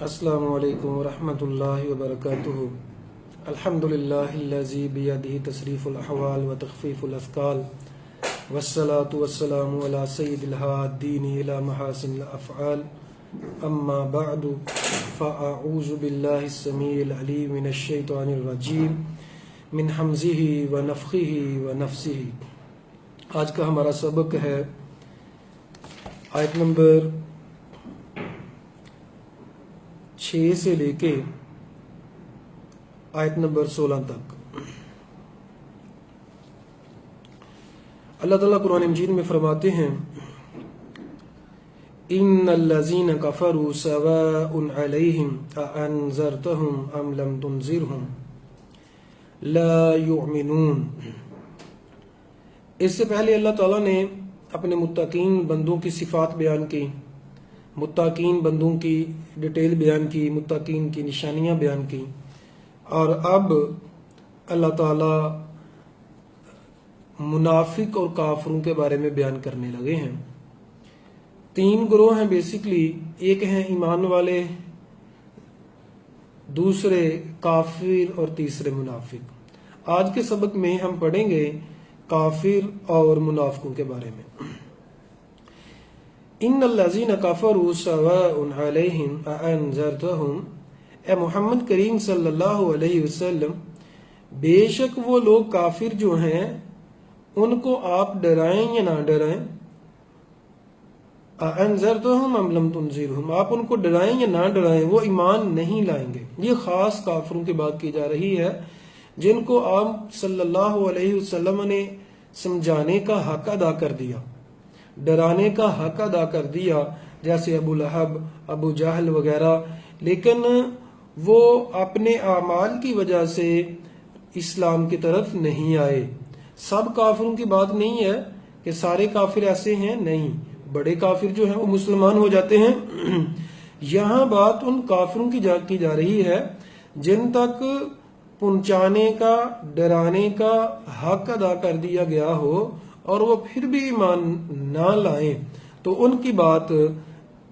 السلام علیکم ورحمۃ اللہ وبرکاتہ۔ الحمدللہ بیدہ تصریف الاحوال و تخفیف الاثقال والصلاة والسلام علی سید الہادین الی محاسن الافعال، اما بعد فاعوذ باللہ السمیع العلیم من الشیطان الرجیم من حمزہ ونفخہ ونفثہ۔ آج کا ہمارا سبق ہے آیت نمبر 6 سے لے کے آیت نمبر 16 تک۔ اللہ تعالیٰ قرآن مجید میں فرماتے ہیں ان الذین کفروا سواء علیہم اانذرتہم ام لم تنذرہم لا یؤمنون۔ اس سے پہلے اللہ تعالیٰ نے اپنے متقین بندوں کی صفات بیان کی، متقین بندوں کی ڈیٹیل بیان کی، متقین کی نشانیاں بیان کی، اور اب اللہ تعالیٰ منافق اور کافروں کے بارے میں بیان کرنے لگے ہیں۔ 3 گروہ ہیں بیسیکلی، ایک ہیں ایمان والے، دوسرے کافر اور تیسرے منافق۔ آج کے سبق میں ہم پڑھیں گے کافر اور منافقوں کے بارے میں۔ ان الذین کفروا سواء علیہم اانذرتہم، اے محمد کریم صلی اللہ علیہ وسلم، بے شک وہ لوگ کافر جو ہیں ان کو آپ ڈرائیں یا نہ ڈرائیں، اانذرتہم ام لم تنذرہم، آپ ان کو ڈرائیں یا نہ ڈرائیں وہ ایمان نہیں لائیں گے۔ یہ خاص کافروں کی بات کی جا رہی ہے جن کو آپ صلی اللہ علیہ وسلم نے سمجھانے کا حق ادا کر دیا، ڈرانے کا حق ادا کر دیا، جیسے ابو لہب، ابو جہل وغیرہ، لیکن وہ اپنے اعمال کی وجہ سے اسلام کی طرف نہیں آئے۔ سب کافروں کی بات نہیں ہے کہ سارے کافر ایسے ہیں، نہیں، بڑے کافر جو ہیں وہ مسلمان ہو جاتے ہیں۔ یہاں بات ان کافروں کی جا رہی ہے جن تک پہنچانے کا، ڈرانے کا حق ادا کر دیا گیا ہو اور وہ پھر بھی ایمان نہ لائیں، تو ان کی بات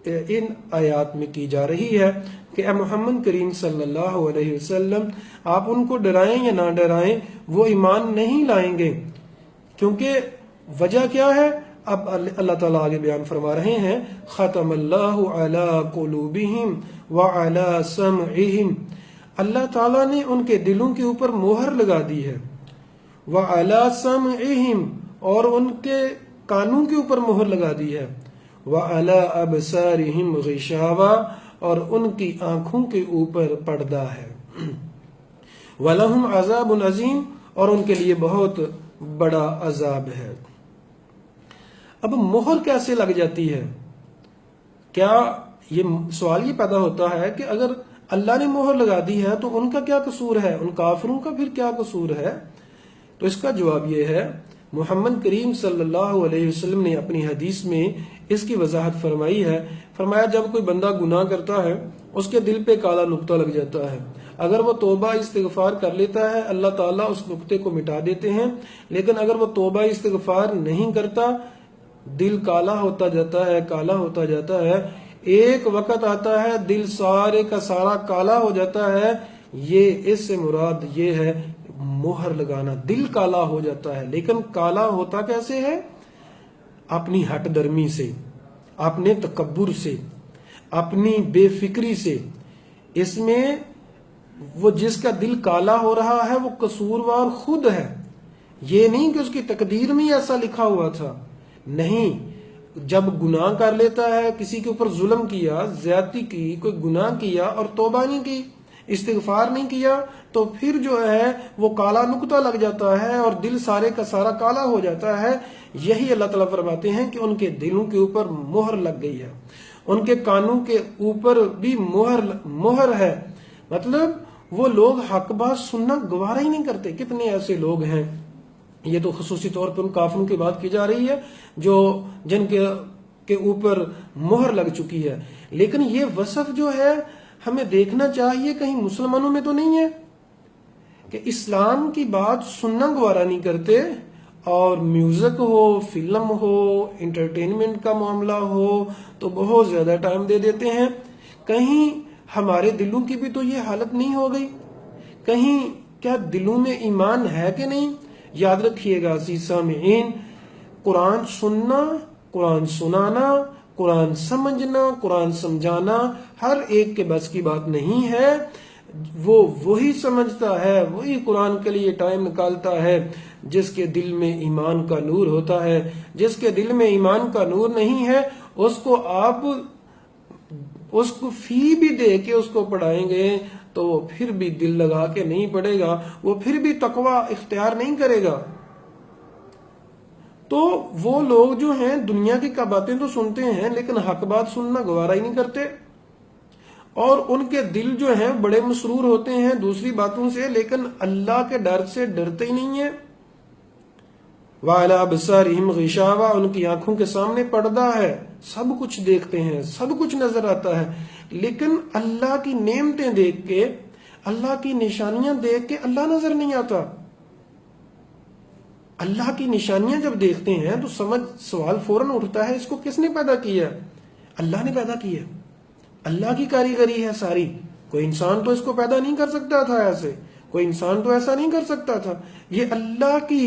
ان آیات میں کی جا رہی ہے کہ اے محمد کریم صلی اللہ علیہ وسلم، آپ ان کو ڈرائیں یا نہ ڈرائیں وہ ایمان نہیں لائیں گے۔ کیونکہ وجہ کیا ہے؟ اب اللہ تعالیٰ آگے بیان فرما رہے ہیں، ختم اللہ علی قلوبہم وعلی سمعہم، اللہ تعالیٰ نے ان کے دلوں کے اوپر مہر لگا دی ہے، وعلی سمعہم، اور ان کے کانوں کے اوپر مہر لگا دی ہے، وعلی ابصارہم غشاوہ، اور ان کی آنکھوں کے اوپر پردہ ہے، وَلَهُمْ عَذَابٌ عَظِيمٌ، اور ان کے لیے بہت بڑا عذاب ہے۔ اب مہر کیسے لگ جاتی ہے؟ کیا یہ سوال یہ پیدا ہوتا ہے کہ اگر اللہ نے مہر لگا دی ہے تو ان کا کیا قصور ہے، ان کافروں کا پھر کیا قصور ہے؟ تو اس کا جواب یہ ہے، محمد کریم صلی اللہ علیہ وسلم نے اپنی حدیث میں اس کی وضاحت فرمائی ہے۔ فرمایا جب کوئی بندہ گناہ کرتا ہے اس کے دل پہ کالا نقطہ لگ جاتا ہے، اگر وہ توبہ استغفار کر لیتا ہے اللہ تعالیٰ اس نقطے کو مٹا دیتے ہیں، لیکن اگر وہ توبہ استغفار نہیں کرتا دل کالا ہوتا جاتا ہے، کالا ہوتا جاتا ہے، ایک وقت آتا ہے دل سارے کا سارا کالا ہو جاتا ہے۔ یہ اس سے مراد یہ ہے مہر لگانا، دل کالا ہو جاتا ہے، لیکن کالا ہوتا کیسے ہے؟ اپنی ہٹ درمی سے، اپنے تکبر سے، اپنی بے فکری سے۔ اس میں وہ جس کا دل کالا ہو رہا ہے وہ قصوروار خود ہے، یہ نہیں کہ اس کی تقدیر میں ایسا لکھا ہوا تھا، نہیں۔ جب گناہ کر لیتا ہے، کسی کے اوپر ظلم کیا، زیادتی کی، کوئی گناہ کیا اور توبہ نہیں کی، استغفار نہیں کیا، تو پھر جو ہے وہ کالا نقطہ لگ جاتا ہے اور دل سارے کا سارا کالا ہو جاتا ہے۔ یہی اللہ تعالیٰ فرماتے ہیں کہ ان کے دلوں کے اوپر مہر لگ گئی ہے، ان کے کانوں کے اوپر بھی مہر ہے، مطلب وہ لوگ حق بات سننا گوارا ہی نہیں کرتے۔ کتنے ایسے لوگ ہیں، یہ تو خصوصی طور پر ان کافروں کی بات کی جا رہی ہے جن کے اوپر مہر لگ چکی ہے، لیکن یہ وصف جو ہے ہمیں دیکھنا چاہیے کہیں مسلمانوں میں تو نہیں ہے کہ اسلام کی بات سننا گوارا نہیں کرتے اور میوزک ہو، فلم ہو، انٹرٹینمنٹ کا معاملہ ہو تو بہت زیادہ ٹائم دے دیتے ہیں۔ کہیں ہمارے دلوں کی بھی تو یہ حالت نہیں ہو گئی؟ کہیں کیا دلوں میں ایمان ہے کہ نہیں؟ یاد رکھیے گا عزیز سامعین، قرآن سننا، قرآن سنانا، قرآن سمجھنا، قرآن سمجھانا ہر ایک کے بس کی بات نہیں ہے۔ وہی سمجھتا ہے، وہی قرآن کے لیے ٹائم نکالتا ہے جس کے دل میں ایمان کا نور ہوتا ہے۔ جس کے دل میں ایمان کا نور نہیں ہے اس کو آپ اس کو فی بھی دے کے اس کو پڑھائیں گے تو وہ پھر بھی دل لگا کے نہیں پڑھے گا، وہ پھر بھی تقوی اختیار نہیں کرے گا۔ تو وہ لوگ جو ہیں دنیا کی باتیں تو سنتے ہیں لیکن حق بات سننا گوارا ہی نہیں کرتے، اور ان کے دل جو ہیں بڑے مسرور ہوتے ہیں دوسری باتوں سے لیکن اللہ کے ڈر سے ڈرتے ہی نہیں ہیں۔ وَعَلَىٰ أَبْصَارِهِمْ غِشَاوَةٌ، ان کی آنکھوں کے سامنے پردہ ہے، سب کچھ دیکھتے ہیں، سب کچھ نظر آتا ہے، لیکن اللہ کی نعمتیں دیکھ کے، اللہ کی نشانیاں دیکھ کے اللہ نظر نہیں آتا۔ اللہ کی نشانیاں جب دیکھتے ہیں تو سوال فوراً اٹھتا ہے، اس کو کس نے پیدا کیا؟ اللہ نے پیدا کیا، اللہ کی کاریگری ہے ساری۔ کوئی انسان تو اس کو پیدا نہیں کر سکتا تھا، ایسے کوئی انسان تو ایسا نہیں کر سکتا تھا، یہ اللہ کی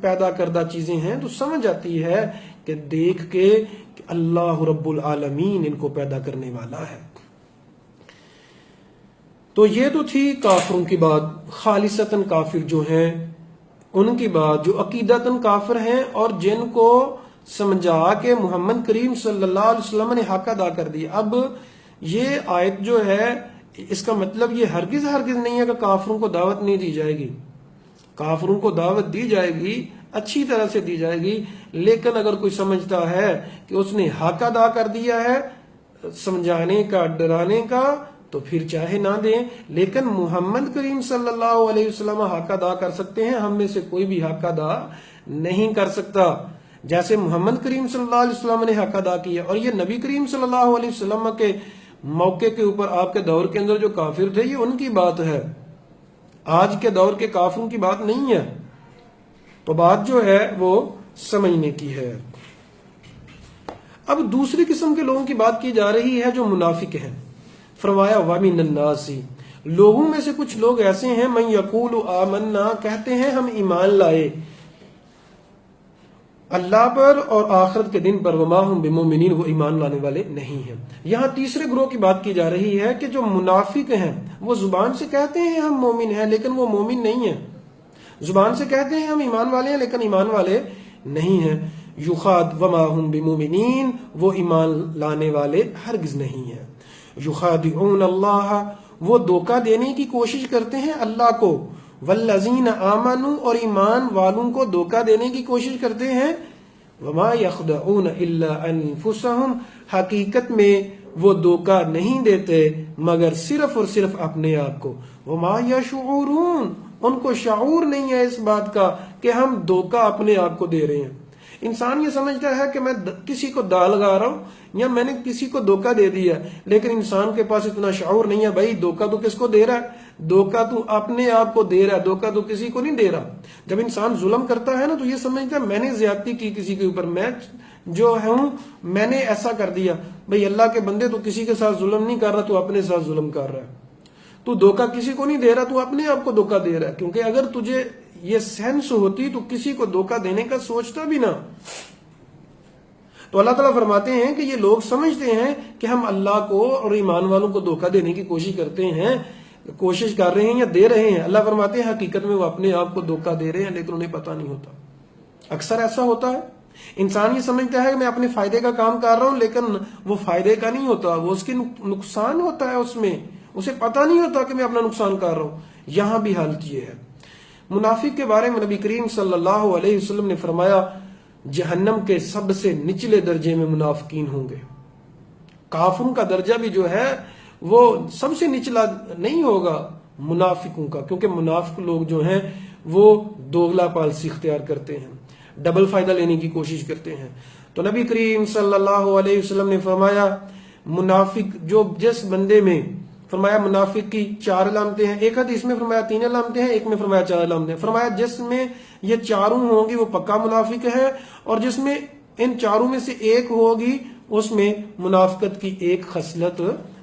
پیدا کردہ چیزیں ہیں۔ تو سمجھ آتی ہے کہ دیکھ کے کہ اللہ رب العالمین ان کو پیدا کرنے والا ہے۔ تو یہ تو تھی کافروں کی بات، خالصتاً کافر جو ہیں ان کی بات، جو عقیدتاً کافر ہیں اور جن کو سمجھا کے محمد کریم صلی اللہ علیہ وسلم نے حق ادا کر دیا۔ اب یہ آیت جو ہے اس کا مطلب یہ ہرگز نہیں ہے کہ کافروں کو دعوت نہیں دی جائے گی۔ کافروں کو دعوت دی جائے گی، اچھی طرح سے دی جائے گی، لیکن اگر کوئی سمجھتا ہے کہ اس نے حق ادا کر دیا ہے سمجھانے کا، ڈرانے کا، تو پھر چاہے نہ دیں، لیکن محمد کریم صلی اللہ علیہ وسلم حق ادا کر سکتے ہیں، ہم میں سے کوئی بھی حق ادا نہیں کر سکتا۔ جیسے محمد کریم صلی اللہ علیہ وسلم نے حق ادا کیا، اور یہ نبی کریم صلی اللہ علیہ وسلم کے موقع کے اوپر آپ کے دور کے اندر جو کافر تھے یہ ان کی بات ہے، آج کے دور کے کافروں کی بات نہیں ہے۔ تو بات جو ہے وہ سمجھنے کی ہے۔ اب دوسری قسم کے لوگوں کی بات کی جا رہی ہے جو منافق ہیں۔ فرمایا وَمِنَ النَّاسِ، لوگوں میں سے کچھ لوگ ایسے ہیں مَن یقول آمنا، کہتے ہیں ہم ایمان لائے اللہ پر اور آخرت کے دن پر، وما ہم بمؤمنین، وہ ایمان لانے والے نہیں ہیں۔ یہاں تیسرے گروہ کی بات کی جا رہی ہے کہ جو منافق ہیں وہ زبان سے کہتے ہیں ہم مومن ہیں لیکن وہ مومن نہیں ہیں، زبان سے کہتے ہیں ہم ایمان والے ہیں لیکن ایمان والے نہیں ہیں۔ یخاد وما ہم بمؤمنین، وہ ایمان لانے والے ہرگز نہیں ہیں۔ یخادعون اللہ، وہ دھوکہ دینے کی کوشش کرتے ہیں اللہ کو، والذین آمنوا، اور ایمان والوں کو دھوکہ دینے کی کوشش کرتے ہیں، وما یخدعون الا انفسهم، حقیقت میں وہ دھوکہ نہیں دیتے مگر صرف اور صرف اپنے آپ کو، وما یشعرون، ان کو شعور نہیں ہے اس بات کا کہ ہم دھوکہ اپنے آپ کو دے رہے ہیں۔ انسان یہ سمجھتا ہے کہ میں کسی کو دا لگا رہا ہوں یا میں نے کسی کو دھوکہ دے دیا، لیکن انسان کے پاس اتنا شعور نہیں ہے، بھائی دھوکہ تو کس کو دے رہا ہے؟ دھوکہ تو اپنے آپ کو دے رہا ہے، دھوکہ تو کسی کو نہیں دے رہا۔ جب انسان ظلم کرتا ہے نا تو یہ سمجھتا ہے میں نے زیادتی کی کسی کے اوپر، میں جو ہوں میں نے ایسا کر دیا۔ بھائی اللہ کے بندے تو کسی کے ساتھ ظلم نہیں کر رہا، تو اپنے ساتھ ظلم کر رہا ہے۔ تو دھوکہ کسی کو نہیں دے رہا، تو اپنے آپ کو دھوکہ دے رہا ہے، کیونکہ اگر تجھے یہ سینس ہوتی تو کسی کو دھوکہ دینے کا سوچتا بھی نہ۔ تو اللہ تعالیٰ فرماتے ہیں کہ یہ لوگ سمجھتے ہیں کہ ہم اللہ کو اور ایمان والوں کو دھوکہ دینے کی کوشش کرتے ہیں، کوشش کر رہے ہیں یا دے رہے ہیں۔ اللہ فرماتے ہیں حقیقت میں وہ اپنے آپ کو دھوکہ دے رہے ہیں لیکن انہیں پتہ نہیں ہوتا۔ اکثر ایسا ہوتا ہے، انسان یہ سمجھتا ہے کہ میں اپنے فائدے کا کام کر رہا ہوں لیکن وہ فائدے کا نہیں ہوتا، وہ اس کی نقصان ہوتا ہے، اس میں اسے پتہ نہیں ہوتا کہ میں اپنا نقصان کر رہا ہوں۔ یہاں بھی حالت یہ ہے۔ منافق کے بارے میں نبی کریم صلی اللہ علیہ وسلم نے فرمایا جہنم کے سب سے نچلے درجے میں منافقین ہوں گے۔ کافروں کا درجہ بھی جو ہے وہ سب سے نچلا نہیں ہوگا منافقوں کا، کیونکہ منافق لوگ جو ہیں وہ دوگلا پالسی اختیار کرتے ہیں، ڈبل فائدہ لینے کی کوشش کرتے ہیں۔ تو نبی کریم صلی اللہ علیہ وسلم نے فرمایا منافق جو جس بندے میں، فرمایا منافق کی 4 علامتیں ہیں، ایک حدیث میں فرمایا 3 علامتیں ہیں، ایک میں فرمایا 4 علامتیں ہیں۔ فرمایا جس میں یہ 4 ہوں گی وہ پکا منافق ہے، اور جس میں ان 4 میں سے ایک ہوگی اس میں منافقت کی ایک خصلت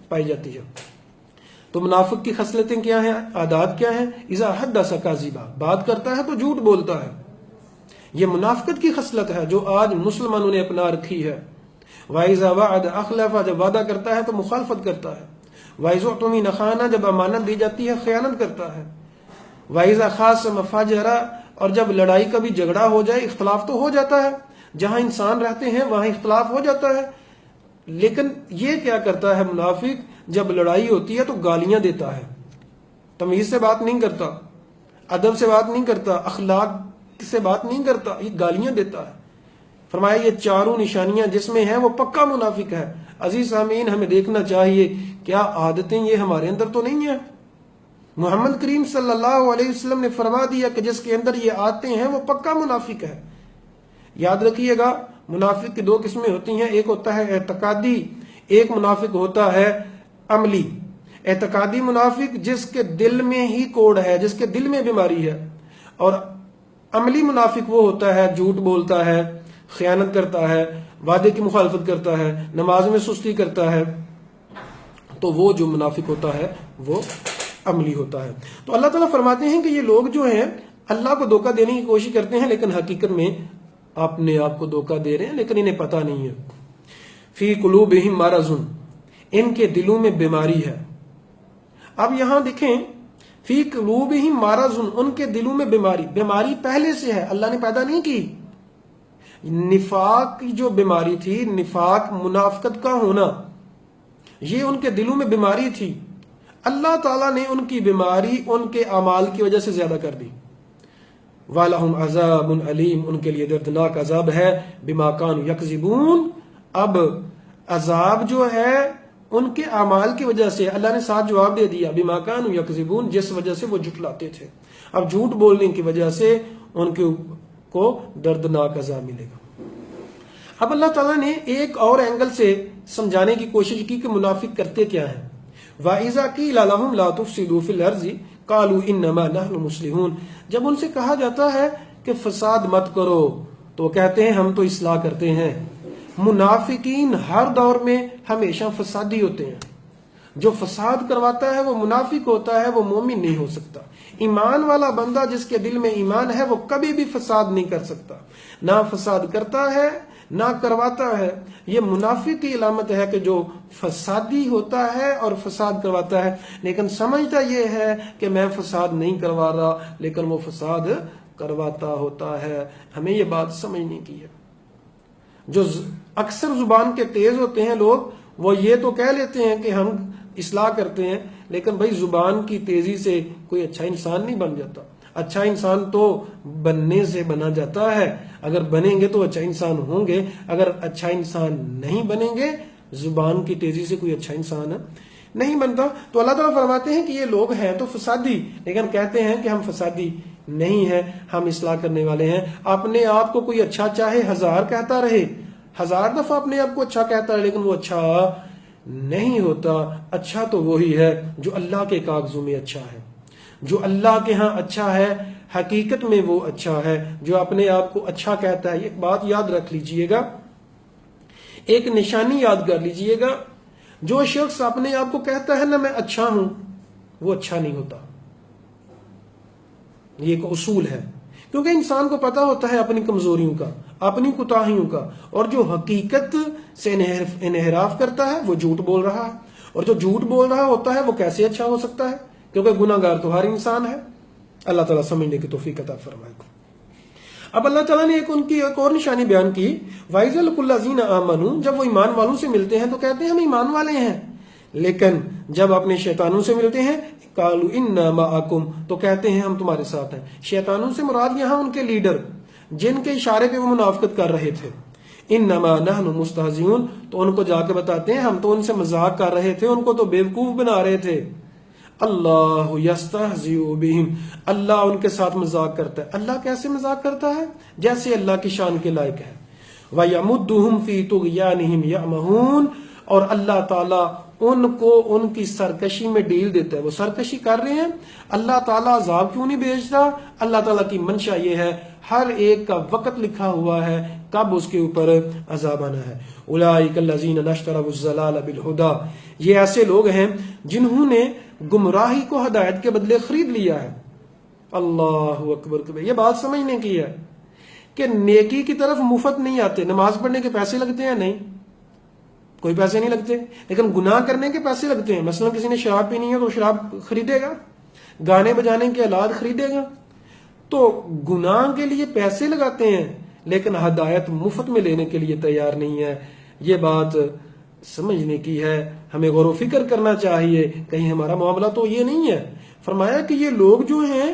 پائی جاتی ہے۔ تو منافق کی خصلتیں کیا ہیں، عادات کیا ہیں؟ اذا حدث کاذبا، بات کرتا ہے تو جھوٹ بولتا ہے. یہ منافقت کی خصلت ہے جو آج مسلمانوں نے اپنا رکھی ہے. وَإِذَا وَعَدَ أَخْلَفَ، جب وعدہ کرتا ہے تو مخالفت کرتا ہے. وَإِذَا اؤْتُمِنَ خَانَ، جب امانت دی جاتی ہے خیانت کرتا ہے. وَإِذَا خَاصَمَ فَجَرَ، اور جب لڑائی کا بھی جھگڑا ہو جائے، اختلاف تو ہو جاتا ہے، جہاں انسان رہتے ہیں وہاں اختلاف ہو جاتا ہے، لیکن یہ کیا کرتا ہے منافق، جب لڑائی ہوتی ہے تو گالیاں دیتا ہے، تمیز سے بات نہیں کرتا، ادب سے بات نہیں کرتا، اخلاق سے بات نہیں کرتا، یہ گالیاں دیتا ہے. فرمایا یہ چاروں نشانیاں جس میں ہیں وہ پکا منافق ہے. عزیز سامعین، ہمیں دیکھنا چاہیے کیا عادتیں یہ ہمارے اندر تو نہیں ہیں. محمد کریم صلی اللہ علیہ وسلم نے فرما دیا کہ جس کے اندر یہ عادتیں ہیں وہ پکا منافق ہے. یاد رکھیے گا، منافق کی دو قسمیں ہوتی ہیں، ایک ہوتا ہے اعتقادی، ایک منافق ہوتا ہے عملی. اعتقادی منافق جس کے دل میں ہی کوڑ ہے، جس کے دل میں بیماری ہے، اور عملی منافق وہ ہوتا ہے جھوٹ بولتا ہے، خیانت کرتا ہے، وعدے کی مخالفت کرتا ہے، نماز میں سستی کرتا ہے. تو وہ جو منافق ہوتا ہے وہ عملی ہوتا ہے. تو اللہ تعالیٰ فرماتے ہیں کہ یہ لوگ جو ہیں اللہ کو دھوکہ دینے کی کوشش کرتے ہیں، لیکن حقیقت میں اپنے آپ کو دھوکہ دے رہے ہیں، لیکن انہیں پتہ نہیں ہے. فی قلوبہم مرض، ان کے دلوں میں بیماری ہے. اب یہاں دیکھیں، فی قلوبہم مرض، ان کے دلوں میں بیماری. بیماری پہلے سے ہے، اللہ نے پیدا نہیں کی. نفاق کی جو بیماری تھی، نفاق منافقت کا ہونا، یہ ان کے دلوں میں بیماری تھی. اللہ تعالیٰ نے ان کی بیماری ان کے اعمال کی وجہ سے زیادہ کر دی. وَلَهُمْ عَذَابٌ عَلِيمٌ، ان کے لیے دردناک عذاب ہے. بِمَا كَانُوا يَكْذِبُونَ، اب عذاب جو ہے ان کے اعمال کی وجہ سے. اللہ نے ساتھ جواب دے دیا، بِمَا كَانُوا يَكْذِبُونَ، جس وجہ سے وہ جھٹلاتے تھے. اب جھوٹ بولنے کی وجہ سے ان کو دردناک عذاب ملے گا. اب اللہ تعالیٰ نے ایک اور اینگل سے سمجھانے کی کوشش کی کہ منافق کرتے کیا ہیں. وَإِذَا قِيلَ لَهُمْ لَا تُفْسِدُوا فِي الْأَرْضِ قَالُوا إِنَّمَا نَحْنُ مُصْلِحُونَ، جب ان سے کہا جاتا ہے کہ فساد مت کرو تو کہتے ہیں ہم تو اصلاح کرتے ہیں. منافقین ہر دور میں ہمیشہ فسادی ہوتے ہیں. جو فساد کرواتا ہے وہ منافق ہوتا ہے، وہ مومن نہیں ہو سکتا. ایمان والا بندہ جس کے دل میں ایمان ہے وہ کبھی بھی فساد نہیں کر سکتا، نہ فساد کرتا ہے نہ کرواتا ہے. یہ منافق کی علامت ہے کہ جو فسادی ہوتا ہے اور فساد کرواتا ہے، لیکن سمجھتا یہ ہے کہ میں فساد نہیں کروا رہا، لیکن وہ فساد کرواتا ہوتا ہے. ہمیں یہ بات سمجھنے کی ہے. جو اکثر زبان کے تیز ہوتے ہیں لوگ، وہ یہ تو کہہ لیتے ہیں کہ ہم اصلاح کرتے ہیں، لیکن بھائی زبان کی تیزی سے کوئی اچھا انسان نہیں بن جاتا. اچھا انسان تو بننے سے بنا جاتا ہے. اگر بنیں گے تو اچھا انسان ہوں گے، اگر اچھا انسان نہیں بنیں گے زبان کی تیزی سے کوئی اچھا انسان نہیں بنتا. تو اللہ تعالیٰ فرماتے ہیں کہ یہ لوگ ہیں تو فسادی، لیکن کہتے ہیں کہ ہم فسادی نہیں ہیں، ہم اصلاح کرنے والے ہیں. اپنے آپ کو کوئی اچھا چاہے 1000 کہتا رہے، 1000 دفعہ اپنے آپ کو اچھا کہتا رہے، لیکن وہ اچھا نہیں ہوتا. اچھا تو وہی ہے جو اللہ کے کاغذوں میں اچھا ہے، جو اللہ کے ہاں اچھا ہے، حقیقت میں وہ اچھا ہے جو اپنے آپ کو اچھا کہتا ہے. ایک بات یاد رکھ لیجئے گا، ایک نشانی یاد کر لیجئے گا، جو شخص اپنے آپ کو کہتا ہے نا میں اچھا ہوں، وہ اچھا نہیں ہوتا. یہ ایک اصول ہے، کیونکہ انسان کو پتا ہوتا ہے اپنی کمزوریوں کا، اپنی کوتاہیوں کا، اور جو حقیقت سے انحراف کرتا ہے وہ جھوٹ بول رہا ہے. اور جو جھوٹ بول رہا ہوتا ہے وہ کیسے اچھا ہو سکتا ہے، کیونکہ گناہ گار تو ہر انسان ہے. اللہ تعالیٰ سمجھنے کی توفیق عطا فرمائے. اب اللہ تعالیٰ نے ان کی ایک اور نشانی بیان کی، وَإِذَا لَقُوا الَّذِينَ آمَنُوا، جب وہ ایمان والوں سے ملتے ہیں تو کہتے ہیں ہم ایمان والے ہیں، لیکن جب اپنے شیطانوں سے ملتے ہیں قَالُوا إِنَّا مَعَكُمْ، تو کہتے ہیں ہم تمہارے ساتھ ہیں. شیطانوں سے مراد یہاں ان کے لیڈر جن کے اشارے پہ وہ منافقت کر رہے تھے. إِنَّمَا نَحْنُ مُسْتَهْزِئُونَ، تو ان کو جا کے بتاتے ہیں ہم تو ان سے مذاق کر رہے تھے، ان کو تو بیوقوف بنا رہے تھے. اللہ یستہزئ بہم، اللہ ان کے ساتھ مذاق کرتا ہے. اللہ کیسے مذاق کرتا ہے؟ جیسے اللہ کی شان کے لائق ہے. وَيَمُدُّهُمْ فِي طُغْيَانِهِمْ يَعْمَهُونَ، اور اللہ تعالیٰ ان کو ان کی سرکشی میں ڈیل دیتا ہے. وہ سرکشی کر رہے ہیں، اللہ تعالیٰ عذاب کیوں نہیں بھیجتا؟ اللہ تعالیٰ کی منشا یہ ہے، ہر ایک کا وقت لکھا ہوا ہے کب اس کے اوپر عذاب آنا ہے۔ اولئک الذین اشتروا الضلال بالہدی، یہ ایسے لوگ ہیں جنہوں نے گمراہی کو ہدایت کے بدلے خرید لیا ہے۔ اللہ اکبر، یہ بات سمجھنے کی ہے کہ نیکی کی طرف مفت نہیں آتے۔ نماز پڑھنے کے پیسے لگتے ہیں؟ نہیں، کوئی پیسے نہیں لگتے، لیکن گناہ کرنے کے پیسے لگتے ہیں۔ مثلا کسی نے شراب پینی ہے تو شراب خریدے گا، گانے بجانے کے آلات خریدے گا، تو گناہ کے لیے پیسے لگاتے ہیں لیکن ہدایت مفت میں لینے کے لیے تیار نہیں ہے۔ یہ بات سمجھنے کی ہے، ہمیں غور و فکر کرنا چاہیے، کہیں ہمارا معاملہ تو یہ نہیں ہے۔ فرمایا کہ یہ لوگ جو ہیں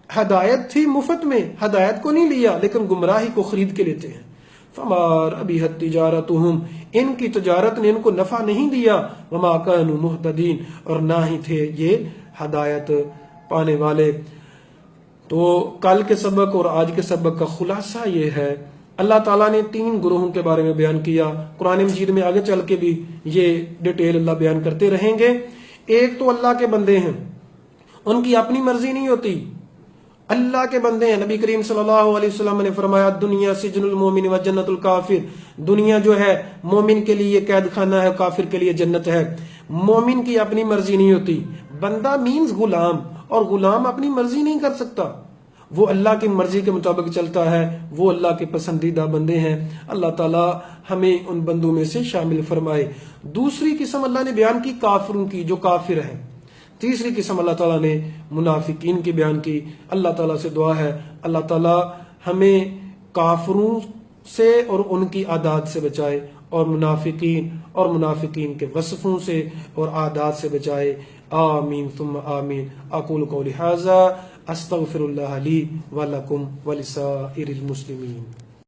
ہدایت تھی مفت میں، ہدایت کو نہیں لیا لیکن گمراہی کو خرید کے لیتے ہیں۔ فمار ابیحت تجارتہم، ان کی تجارت نے ان کو نفع نہیں دیا، وما کانوا مہتدین، اور نہ ہی تھے یہ ہدایت پانے والے۔ تو کل کے سبق اور آج کے سبق کا خلاصہ یہ ہے، اللہ تعالیٰ نے 3 گروہوں کے بارے میں بیان کیا، قرآن مجید میں آگے چل کے بھی یہ ڈیٹیل اللہ بیان کرتے رہیں گے۔ ایک تو اللہ کے بندے ہیں، ان کی اپنی مرضی نہیں ہوتی، اللہ کے بندے ہیں۔ نبی کریم صلی اللہ علیہ وسلم نے فرمایا دنیا سجن المومن و جنت الکافر، دنیا جو ہے مومن کے لیے قید خانہ ہے، کافر کے لیے جنت ہے۔ مومن کی اپنی مرضی نہیں ہوتی، بندہ مینز غلام، اور غلام اپنی مرضی نہیں کر سکتا، وہ اللہ کی مرضی کے مطابق چلتا ہے، وہ اللہ کے پسندیدہ بندے ہیں۔ اللہ تعالی ہمیں ان بندوں میں سے شامل فرمائے۔ دوسری قسم اللہ نے بیان کی کافروں کی، جو کافر ہیں۔ تیسری قسم اللہ تعالیٰ نے منافقین کی بیان کی۔ اللہ تعالیٰ سے دعا ہے اللہ تعالیٰ ہمیں کافروں سے اور ان کی عادات سے بچائے، اور منافقین کے وصفوں سے اور عادات سے بچائے۔ آمین ثم آمین۔ اقول قولی ھذا استغفر اللہ لی ولکم ولسائر المسلمین۔